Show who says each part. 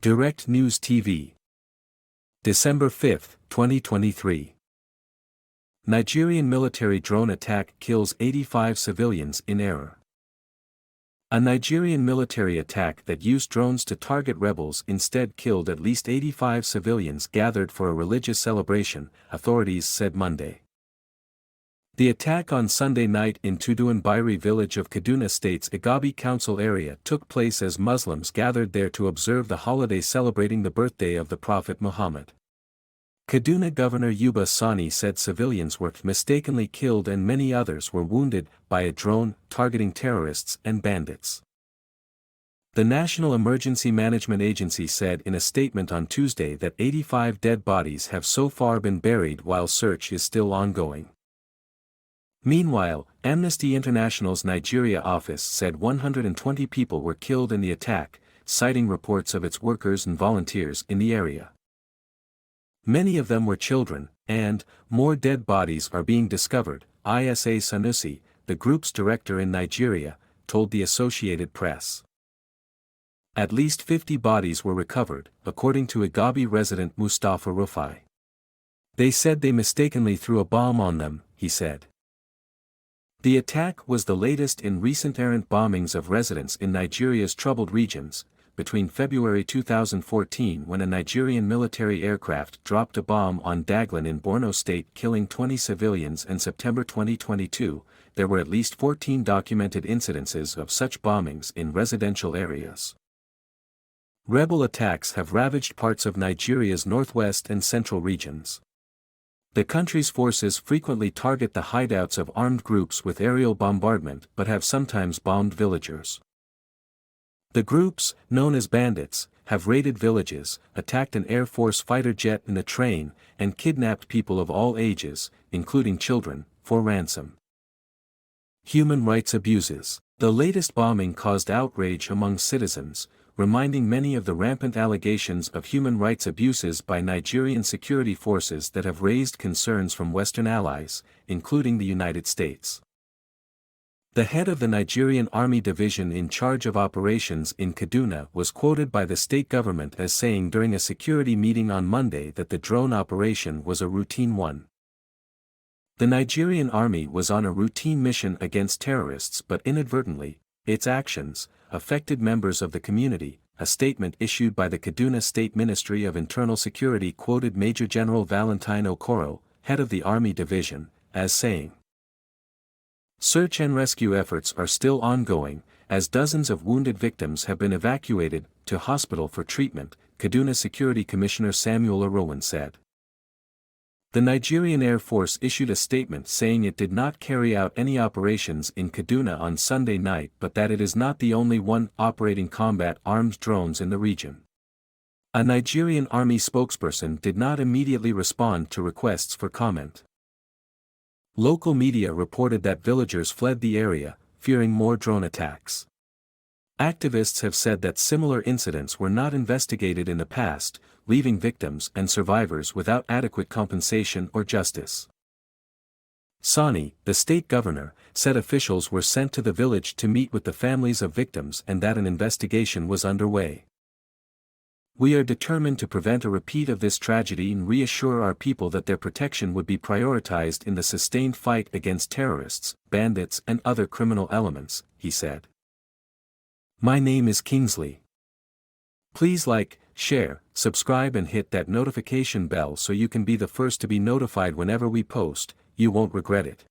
Speaker 1: Direct News TV. December 5, 2023. Nigerian military drone attack kills 85 civilians in error. A Nigerian military attack that used drones to target rebels instead killed at least 85 civilians gathered for a religious celebration, authorities said Monday. The attack on Sunday night in Tuduanbiri village of Kaduna State's Igabi Council area took place as Muslims gathered there to observe the holiday celebrating the birthday of the Prophet Muhammad. Kaduna Governor Yuba Sani said civilians were mistakenly killed and many others were wounded by a drone targeting terrorists and bandits. The National Emergency Management Agency said in a statement on Tuesday that 85 dead bodies have so far been buried while search is still ongoing. Meanwhile, Amnesty International's Nigeria office said 120 people were killed in the attack, citing reports of its workers and volunteers in the area. Many of them were children, and more dead bodies are being discovered, Isa Sanusi, the group's director in Nigeria, told the Associated Press. At least 50 bodies were recovered, according to Igabi resident Mustafa Rufai. They said they mistakenly threw a bomb on them, he said. The attack was the latest in recent errant bombings of residents in Nigeria's troubled regions, between February 2014 when a Nigerian military aircraft dropped a bomb on Daglin in Borno State killing 20 civilians and September 2022, there were at least 14 documented incidences of such bombings in residential areas. Rebel attacks have ravaged parts of Nigeria's northwest and central regions. The country's forces frequently target the hideouts of armed groups with aerial bombardment but have sometimes bombed villagers. The groups, known as bandits, have raided villages, attacked an Air Force fighter jet in a train, and kidnapped people of all ages, including children, for ransom. Human rights abuses. The latest bombing caused outrage among citizens, reminding many of the rampant allegations of human rights abuses by Nigerian security forces that have raised concerns from Western allies, including the United States. The head of the Nigerian Army Division in charge of operations in Kaduna was quoted by the state government as saying during a security meeting on Monday that the drone operation was a routine one. The Nigerian Army was on a routine mission against terrorists but inadvertently, its actions affected members of the community, a statement issued by the Kaduna State Ministry of Internal Security quoted Major General Valentine Okoro, head of the Army Division, as saying, "Search and rescue efforts are still ongoing, as dozens of wounded victims have been evacuated to hospital for treatment," Kaduna Security Commissioner Samuel Arowan said. The Nigerian Air Force issued a statement saying it did not carry out any operations in Kaduna on Sunday night but that it is not the only one operating combat-armed drones in the region. A Nigerian Army spokesperson did not immediately respond to requests for comment. Local media reported that villagers fled the area, fearing more drone attacks. Activists have said that similar incidents were not investigated in the past, leaving victims and survivors without adequate compensation or justice. Sani, the state governor, said officials were sent to the village to meet with the families of victims and that an investigation was underway. "We are determined to prevent a repeat of this tragedy and reassure our people that their protection would be prioritized in the sustained fight against terrorists, bandits and other criminal elements," he said. "My name is Kingsley. Please like, share, subscribe and hit that notification bell so you can be the first to be notified whenever we post, you won't regret it."